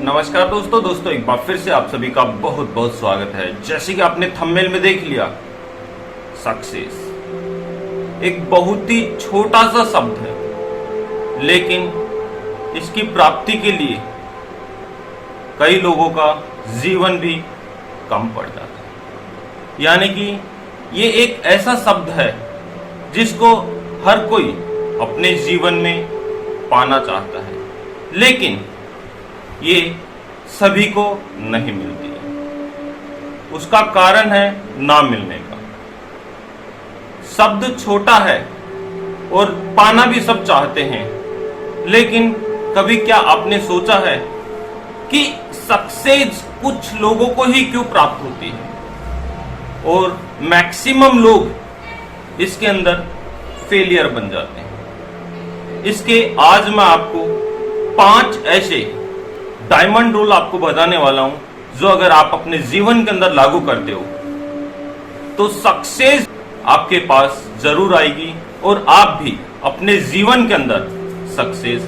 नमस्कार दोस्तों एक बार फिर से आप सभी का बहुत बहुत स्वागत है। जैसे कि आपने थंबनेल में देख लिया, सक्सेस एक बहुत ही छोटा सा शब्द है, लेकिन इसकी प्राप्ति के लिए कई लोगों का जीवन भी कम पड़ जाता है। यानी कि ये एक ऐसा शब्द है जिसको हर कोई अपने जीवन में पाना चाहता है, लेकिन ये सभी को नहीं मिलती है। उसका कारण है ना मिलने का। शब्द छोटा है और पाना भी सब चाहते हैं, लेकिन कभी क्या आपने सोचा है कि सक्सेस कुछ लोगों को ही क्यों प्राप्त होती है और मैक्सिमम लोग इसके अंदर फेलियर बन जाते हैं। इसके आज मैं आपको 5 ऐसे डायमंड रूल आपको बताने वाला हूं, जो अगर आप अपने जीवन के अंदर लागू करते हो तो सक्सेस आपके पास जरूर आएगी और आप भी अपने जीवन के अंदर सक्सेस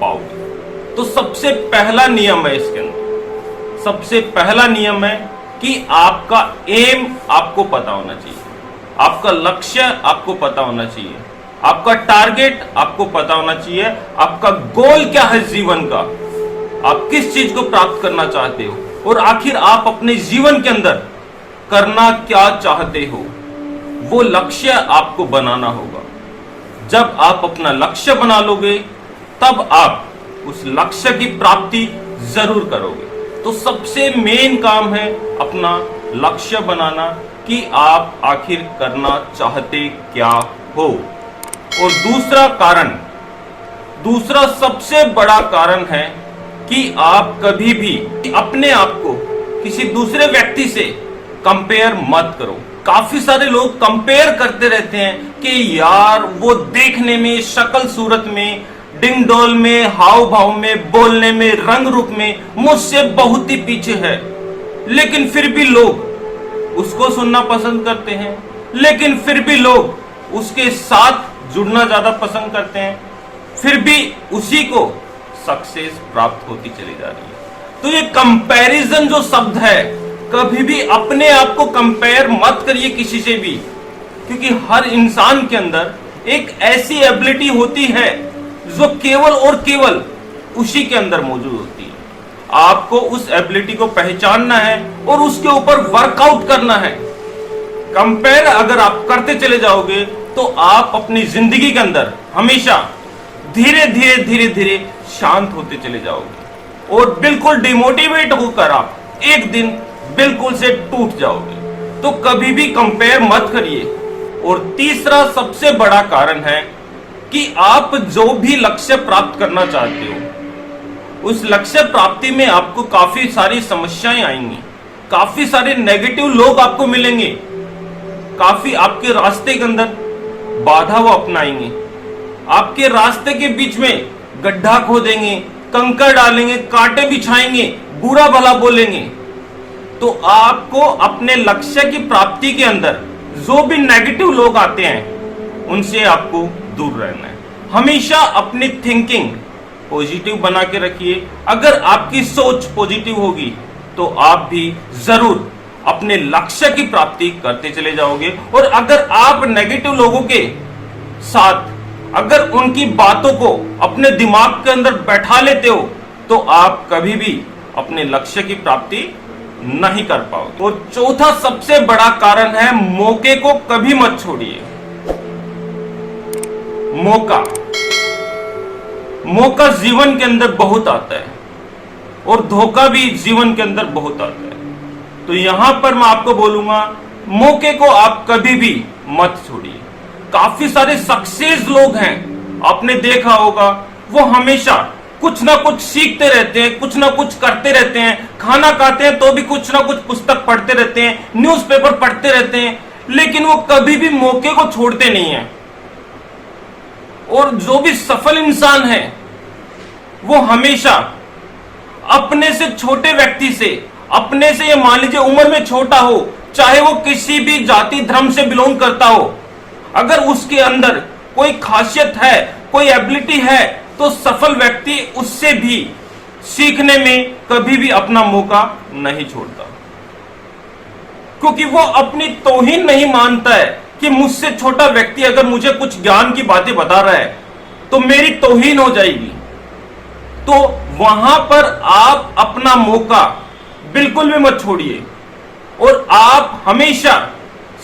पाओगे। तो सबसे पहला नियम है इसके अंदर, सबसे पहला नियम है कि आपका एम आपको पता होना चाहिए, आपका लक्ष्य आपको पता होना चाहिए, आपका टारगेट आपको पता होना चाहिए, आपका गोल क्या है जीवन का, आप किस चीज को प्राप्त करना चाहते हो और आखिर आप अपने जीवन के अंदर करना क्या चाहते हो, वो लक्ष्य आपको बनाना होगा। जब आप अपना लक्ष्य बना लोगे तब आप उस लक्ष्य की प्राप्ति जरूर करोगे। तो सबसे मेन काम है अपना लक्ष्य बनाना कि आप आखिर करना चाहते क्या हो। और दूसरा सबसे बड़ा कारण है कि आप कभी भी अपने आप को किसी दूसरे व्यक्ति से कंपेयर मत करो। काफी सारे लोग कंपेयर करते रहते हैं कि यार वो देखने में, शक्ल सूरत में, डिंग डोल में, हाव भाव में, बोलने में, रंग रूप में मुझसे बहुत ही पीछे है, लेकिन फिर भी लोग उसको सुनना पसंद करते हैं, लेकिन फिर भी लोग उसके साथ जुड़ना ज्यादा पसंद करते हैं, फिर भी उसी को सक्सेस प्राप्त होती चली जा रही है। तो ये कंपैरिजन जो शब्द है, कभी भी अपने आप को कंपेयर मत करिए किसी से भी, क्योंकि हर इंसान के अंदर एक ऐसी एबिलिटी होती है जो केवल और केवल उसी के अंदर मौजूद होती है। आपको उस एबिलिटी को पहचानना है और उसके ऊपर वर्कआउट करना है। कंपेयर अगर आप करते चले जाओगे तो आप अपनी जिंदगी के अंदर हमेशा धीरे धीरे शांत होते चले जाओगे और बिल्कुल डिमोटिवेट होकर आप एक दिन बिल्कुल से टूट जाओगे। तो कभी भी कंपेयर मत करिए। और तीसरा सबसे बड़ा कारण है कि आप जो भी लक्ष्य प्राप्त करना चाहते हो, उस लक्ष्य प्राप्ति में आपको काफी सारी समस्याएं आएंगी, काफी सारे नेगेटिव लोग आपको मिलेंगे, काफी आपके रास्ते के अंदर बाधा वो अपनाएंगे, आपके रास्ते के बीच में गड्ढा खोदेंगे, कंकड़ डालेंगे, कांटे बिछाएंगे, बुरा भला बोलेंगे। तो आपको अपने लक्ष्य की प्राप्ति के अंदर जो भी नेगेटिव लोग आते हैं उनसे आपको दूर रहना है। हमेशा अपनी थिंकिंग पॉजिटिव बना के रखिए। अगर आपकी सोच पॉजिटिव होगी तो आप भी जरूर अपने लक्ष्य की प्राप्ति करते चले जाओगे। और अगर आप नेगेटिव लोगों के साथ अगर उनकी बातों को अपने दिमाग के अंदर बैठा लेते हो तो आप कभी भी अपने लक्ष्य की प्राप्ति नहीं कर पाओगे। और चौथा सबसे बड़ा कारण है, मौके को कभी मत छोड़िए। मौका जीवन के अंदर बहुत आता है और धोखा भी जीवन के अंदर बहुत आता है। तो यहां पर मैं आपको बोलूंगा, मौके को आप कभी भी मत छोड़िए। काफी सारे सक्सेस लोग हैं, आपने देखा होगा, वो हमेशा कुछ ना कुछ सीखते रहते हैं, कुछ ना कुछ करते रहते हैं, खाना खाते हैं तो भी कुछ ना कुछ पुस्तक पढ़ते रहते हैं, न्यूज़पेपर पढ़ते रहते हैं, लेकिन वो कभी भी मौके को छोड़ते नहीं हैं। और जो भी सफल इंसान है वो हमेशा अपने से छोटे व्यक्ति से, अपने से ये मान लीजिए उम्र में छोटा हो, चाहे वो किसी भी जाति धर्म से बिलोंग करता हो, अगर उसके अंदर कोई खासियत है, कोई एबिलिटी है, तो सफल व्यक्ति उससे भी सीखने में कभी भी अपना मौका नहीं छोड़ता, क्योंकि वो अपनी तौहीन नहीं मानता है कि मुझसे छोटा व्यक्ति अगर मुझे कुछ ज्ञान की बातें बता रहा है तो मेरी तौहीन हो जाएगी। तो वहां पर आप अपना मौका बिल्कुल भी मत छोड़िए और आप हमेशा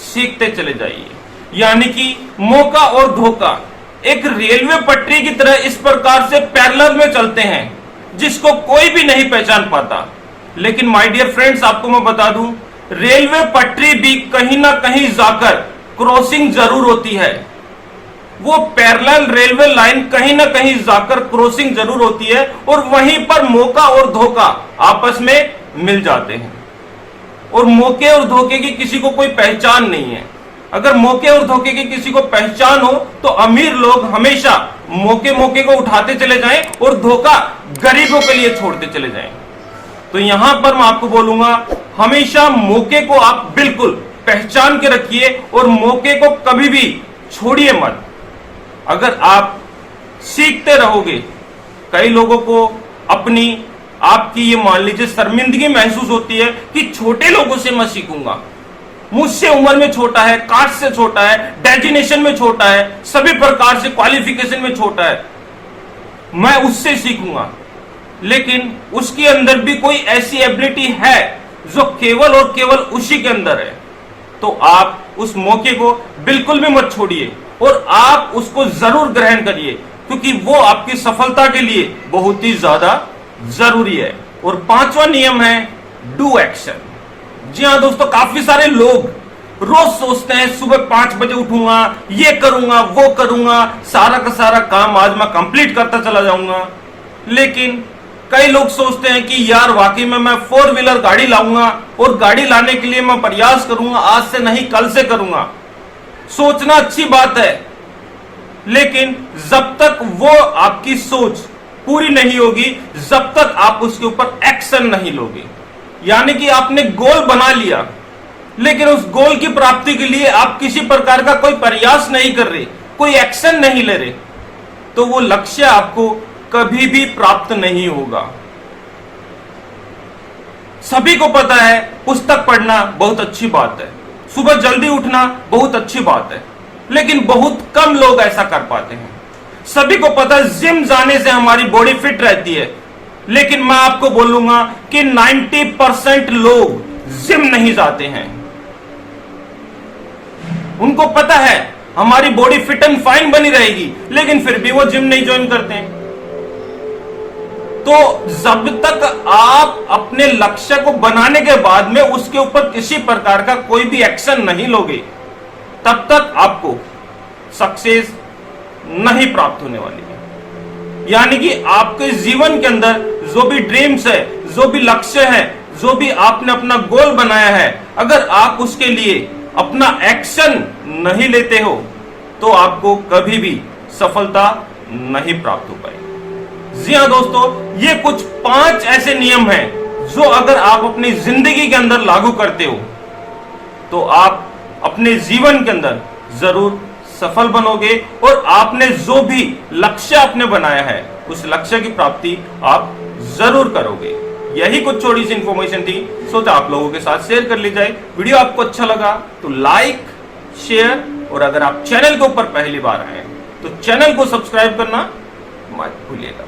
सीखते चले जाइए। यानी कि मौका और धोखा एक रेलवे पटरी की तरह इस प्रकार से पैरेलल में चलते हैं जिसको कोई भी नहीं पहचान पाता। लेकिन माय डियर फ्रेंड्स, आपको मैं बता दूं, रेलवे पटरी भी कहीं ना कहीं जाकर क्रॉसिंग जरूर होती है। वो पैरेलल रेलवे लाइन कहीं ना कहीं जाकर क्रॉसिंग जरूर होती है और वहीं पर मौका और धोखा आपस में मिल जाते हैं। और मौके और धोखे की किसी को कोई पहचान नहीं है। अगर मौके और धोखे की किसी को पहचान हो तो अमीर लोग हमेशा मौके को उठाते चले जाएं और धोखा गरीबों के लिए छोड़ते चले जाएं। तो यहां पर मैं आपको बोलूंगा, हमेशा मौके को आप बिल्कुल पहचान के रखिए और मौके को कभी भी छोड़िए मत। अगर आप सीखते रहोगे, कई लोगों को आपकी ये मान लीजिए शर्मिंदगी महसूस होती है कि छोटे लोगों से मैं सीखूंगा, मुझसे उम्र में छोटा है, कास्ट से छोटा है, डेजिग्नेशन में छोटा है, सभी प्रकार से क्वालिफिकेशन में छोटा है, मैं उससे सीखूंगा। लेकिन उसके अंदर भी कोई ऐसी एबिलिटी है जो केवल और केवल उसी के अंदर है। तो आप उस मौके को बिल्कुल भी मत छोड़िए और आप उसको जरूर ग्रहण करिए, क्योंकि वो आपकी सफलता के लिए बहुत ही ज्यादा जरूरी है। और पांचवा नियम है डू एक्शन। जी हाँ दोस्तों, काफी सारे लोग रोज सोचते हैं सुबह 5 बजे उठूंगा, ये करूंगा, वो करूंगा, सारा का सारा काम आज मैं कंप्लीट करता चला जाऊंगा। लेकिन कई लोग सोचते हैं कि यार वाकई में मैं 4 व्हीलर गाड़ी लाऊंगा और गाड़ी लाने के लिए मैं प्रयास करूंगा, आज से नहीं कल से करूंगा। सोचना अच्छी बात है, लेकिन जब तक वो आपकी सोच पूरी नहीं होगी, जब तक आप उसके ऊपर एक्शन नहीं लोगे। यानी कि आपने गोल बना लिया, लेकिन उस गोल की प्राप्ति के लिए आप किसी प्रकार का कोई प्रयास नहीं कर रहे, कोई एक्शन नहीं ले रहे, तो वो लक्ष्य आपको कभी भी प्राप्त नहीं होगा। सभी को पता है पुस्तक पढ़ना बहुत अच्छी बात है, सुबह जल्दी उठना बहुत अच्छी बात है, लेकिन बहुत कम लोग ऐसा कर पाते हैं। सभी को पता है जिम जाने से हमारी बॉडी फिट रहती है, लेकिन मैं आपको बोलूंगा कि 90% लोग जिम नहीं जाते हैं। उनको पता है हमारी बॉडी फिट एंड फाइन बनी रहेगी, लेकिन फिर भी वो जिम नहीं ज्वाइन करते हैं। तो जब तक आप अपने लक्ष्य को बनाने के बाद में उसके ऊपर किसी प्रकार का कोई भी एक्शन नहीं लोगे, तब तक आपको सक्सेस नहीं प्राप्त होने वाली है। यानी कि आपके जीवन के अंदर जो भी ड्रीम्स है, जो भी लक्ष्य है, जो भी आपने अपना गोल बनाया है, अगर आप उसके लिए अपना एक्शन नहीं लेते हो तो आपको कभी भी सफलता नहीं प्राप्त हो पाएगी। जी हाँ दोस्तों, ये कुछ 5 ऐसे नियम हैं जो अगर आप अपनी जिंदगी के अंदर लागू करते हो तो आप अपने जीवन के अंदर जरूर सफल बनोगे और आपने जो भी लक्ष्य आपने बनाया है उस लक्ष्य की प्राप्ति आप जरूर करोगे। यही कुछ छोटी सी इंफॉर्मेशन थी, सोचा आप लोगों के साथ शेयर कर ली जाए। वीडियो आपको अच्छा लगा तो लाइक, शेयर, और अगर आप चैनल के ऊपर पहली बार आए तो चैनल को सब्सक्राइब करना मत भूलिएगा।